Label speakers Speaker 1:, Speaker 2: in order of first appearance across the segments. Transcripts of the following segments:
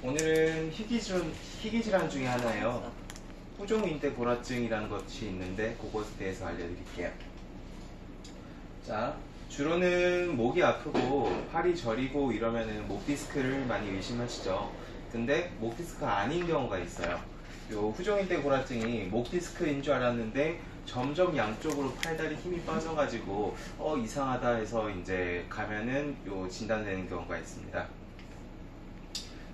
Speaker 1: 오늘은 희귀질환 중에 하나예요. 후종인대고라증이라는 것이 있는데 그것에 대해서 알려드릴게요. 자, 주로는 목이 아프고 팔이 저리고 이러면은 목 디스크를 많이 의심하시죠. 근데 목 디스크가 아닌 경우가 있어요. 요 후종인대고라증이 목 디스크인 줄 알았는데 점점 양쪽으로 팔다리 힘이 빠져가지고 이상하다 해서 이제 가면은 요 진단되는 경우가 있습니다.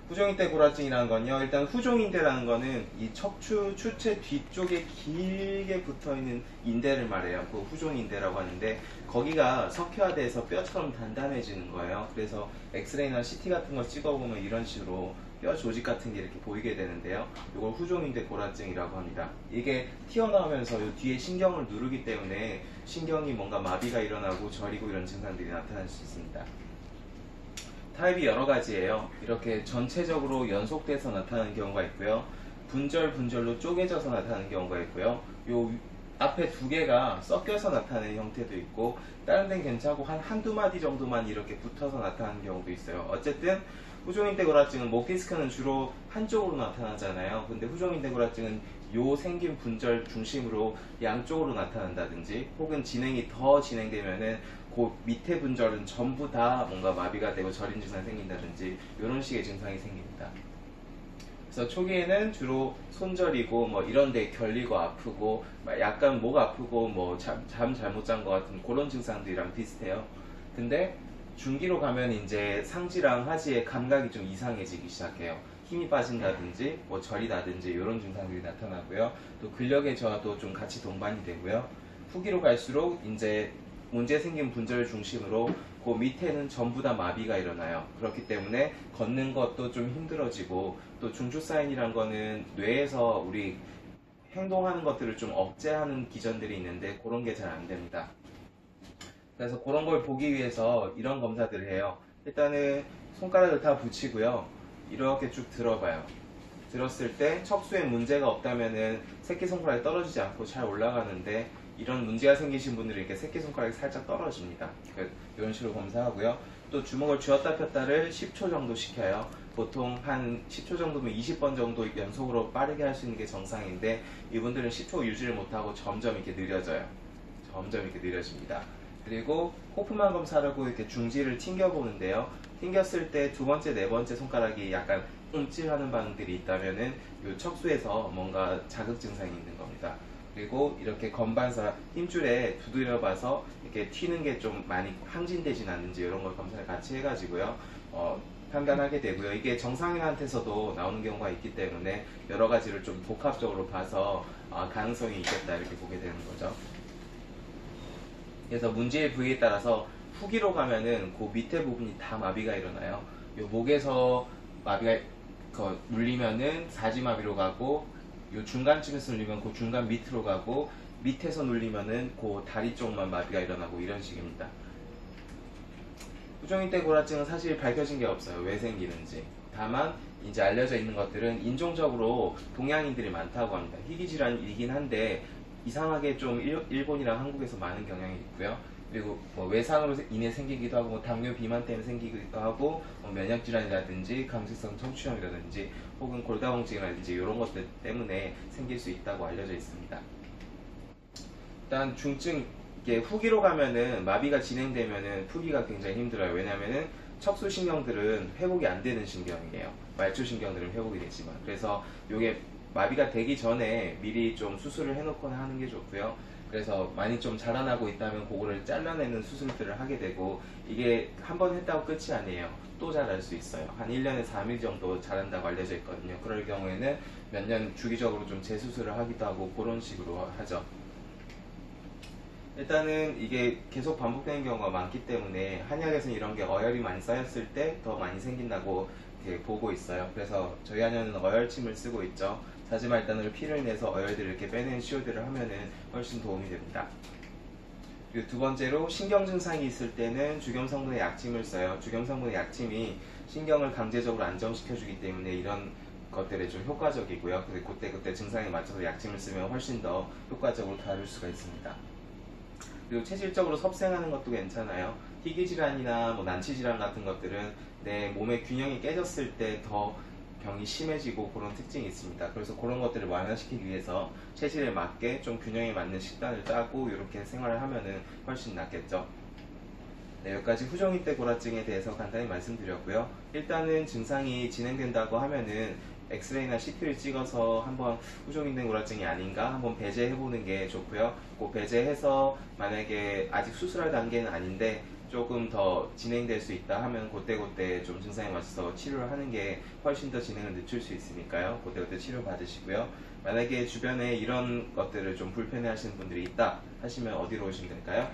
Speaker 1: 후종인대고라증이라는 건요, 일단 후종인대라는 거는 이 척추 추체 뒤쪽에 길게 붙어있는 인대를 말해요. 그 후종인대라고 하는데 거기가 석회화돼서 뼈처럼 단단해지는 거예요. 그래서 엑스레이나 CT 같은 거 찍어보면 이런 식으로 뼈 조직 같은 게 이렇게 보이게 되는데요, 이걸 후종인대고라증이라고 합니다. 이게 튀어나오면서 이 뒤에 신경을 누르기 때문에 신경이 뭔가 마비가 일어나고 저리고 이런 증상들이 나타날 수 있습니다. 타입이 여러 가지예요. 이렇게 전체적으로 연속돼서 나타나는 경우가 있고요, 분절로 쪼개져서 나타나는 경우가 있고요, 요 앞에 두 개가 섞여서 나타나는 형태도 있고, 다른 데는 괜찮고 한두 마디 정도만 이렇게 붙어서 나타나는 경우도 있어요. 어쨌든 후종인대고라증은 목 디스크는 주로 한쪽으로 나타나잖아요. 근데 후종인대고라증은 요 생긴 분절 중심으로 양쪽으로 나타난다든지, 혹은 진행이 더 진행되면은 그 밑에 분절은 전부 다 뭔가 마비가 되고 저린 증상이 생긴다든지 이런 식의 증상이 생깁니다. 그래서 초기에는 주로 손저리고 뭐 이런 데 결리고 아프고 약간 목 아프고 뭐 잠 잘못 잔 것 같은 그런 증상들이랑 비슷해요. 근데 중기로 가면 이제 상지랑 하지의 감각이 좀 이상해지기 시작해요. 힘이 빠진다든지 뭐 저리다든지 이런 증상들이 나타나고요. 또 근력의 저하도 좀 같이 동반이 되고요. 후기로 갈수록 이제 문제 생긴 분절 중심으로 그 밑에는 전부 다 마비가 일어나요. 그렇기 때문에 걷는 것도 좀 힘들어지고, 또 중추 사인이란 거는 뇌에서 우리 행동하는 것들을 좀 억제하는 기전들이 있는데 그런 게 잘 안 됩니다. 그래서 그런 걸 보기 위해서 이런 검사들을 해요. 일단은 손가락을 다 붙이고요, 이렇게 쭉 들어봐요. 들었을 때 척수에 문제가 없다면은 새끼손가락이 떨어지지 않고 잘 올라가는데, 이런 문제가 생기신 분들은 이렇게 새끼손가락이 살짝 떨어집니다. 이런 식으로 검사하고요. 또 주먹을 쥐었다 폈다를 10초 정도 시켜요. 보통 한 10초 정도면 20번 정도 연속으로 빠르게 할 수 있는 게 정상인데, 이분들은 10초 유지를 못하고 점점 이렇게 느려져요. 점점 이렇게 느려집니다. 그리고 호프만 검사라고 이렇게 중지를 튕겨보는데요, 튕겼을 때 두 번째, 네 번째 손가락이 약간 움찔하는 반응들이 있다면은 이 척수에서 뭔가 자극 증상이 있는 겁니다. 그리고 이렇게 건반사 힘줄에 두드려 봐서 이렇게 튀는 게 좀 많이 항진되진 않는지 이런 걸 검사를 같이 해가지고요, 판단하게 되고요. 이게 정상인한테서도 나오는 경우가 있기 때문에 여러 가지를 좀 복합적으로 봐서 가능성이 있겠다 이렇게 보게 되는 거죠. 그래서 문제의 부위에 따라서 후기로 가면은 그 밑에 부분이 다 마비가 일어나요. 요 목에서 마비가 눌리면은 사지마비로 가고, 요 중간쯤에서 눌리면 그 중간 밑으로 가고, 밑에서 눌리면은 그 다리 쪽만 마비가 일어나고 이런 식입니다. 후종인대고라증은 사실 밝혀진 게 없어요. 왜 생기는지. 다만 이제 알려져 있는 것들은 인종적으로 동양인들이 많다고 합니다. 희귀질환이긴 한데 이상하게 좀 일본이랑 한국에서 많은 경향이 있고요. 그리고 뭐 외상으로 인해 생기기도 하고, 뭐 당뇨 비만 때문에 생기기도 하고, 뭐 면역질환이라든지 강직성 청취염이라든지 혹은 골다공증이라든지 이런 것들 때문에 생길 수 있다고 알려져 있습니다. 일단 중증, 이게 후기로 가면은 마비가 진행되면은 풀기가 굉장히 힘들어요. 왜냐면은 척수신경들은 회복이 안 되는 신경이에요. 말초신경들은 회복이 되지만. 그래서 이게 마비가 되기 전에 미리 좀 수술을 해놓거나 하는 게 좋고요. 그래서 많이 좀 자라나고 있다면 그거를 잘라내는 수술들을 하게 되고, 이게 한 번 했다고 끝이 아니에요. 또 자랄 수 있어요. 한 1년에 3일 정도 자란다고 알려져 있거든요. 그럴 경우에는 몇 년 주기적으로 좀 재수술을 하기도 하고 그런 식으로 하죠. 일단은 이게 계속 반복되는 경우가 많기 때문에 한약에서는 이런 게 어혈이 많이 쌓였을 때 더 많이 생긴다고 이렇게 보고 있어요. 그래서 저희 한약은 어혈침을 쓰고 있죠. 사지말단으로 피를 내서 어혈들을 이렇게 빼내는 시호들을 하면은 훨씬 도움이 됩니다. 그리고 두 번째로 신경 증상이 있을 때는 주겸성분의 약침을 써요. 주겸성분의 약침이 신경을 강제적으로 안정시켜주기 때문에 이런 것들에 좀 효과적이고요. 그때 증상에 맞춰서 약침을 쓰면 훨씬 더 효과적으로 다룰 수가 있습니다. 그리고 체질적으로 섭생하는 것도 괜찮아요. 희귀질환이나 뭐 난치질환 같은 것들은 내 몸의 균형이 깨졌을 때 더 병이 심해지고 그런 특징이 있습니다. 그래서 그런 것들을 완화시키기 위해서 체질에 맞게 좀 균형에 맞는 식단을 짜고 이렇게 생활을 하면은 훨씬 낫겠죠. 네, 여기까지 후종인대 골화증에 대해서 간단히 말씀드렸고요. 일단은 증상이 진행된다고 하면은 엑스레이나 CT를 찍어서 한번 후종인대 골화증이 아닌가 한번 배제해보는 게 좋고요. 꼭 배제해서 만약에 아직 수술할 단계는 아닌데 조금 더 진행될 수 있다 하면 그때그때 좀 증상에 맞춰서 치료를 하는 게 훨씬 더 진행을 늦출 수 있으니까요. 그때그때 치료 받으시고요. 만약에 주변에 이런 것들을 좀 불편해 하시는 분들이 있다 하시면 어디로 오시면 될까요?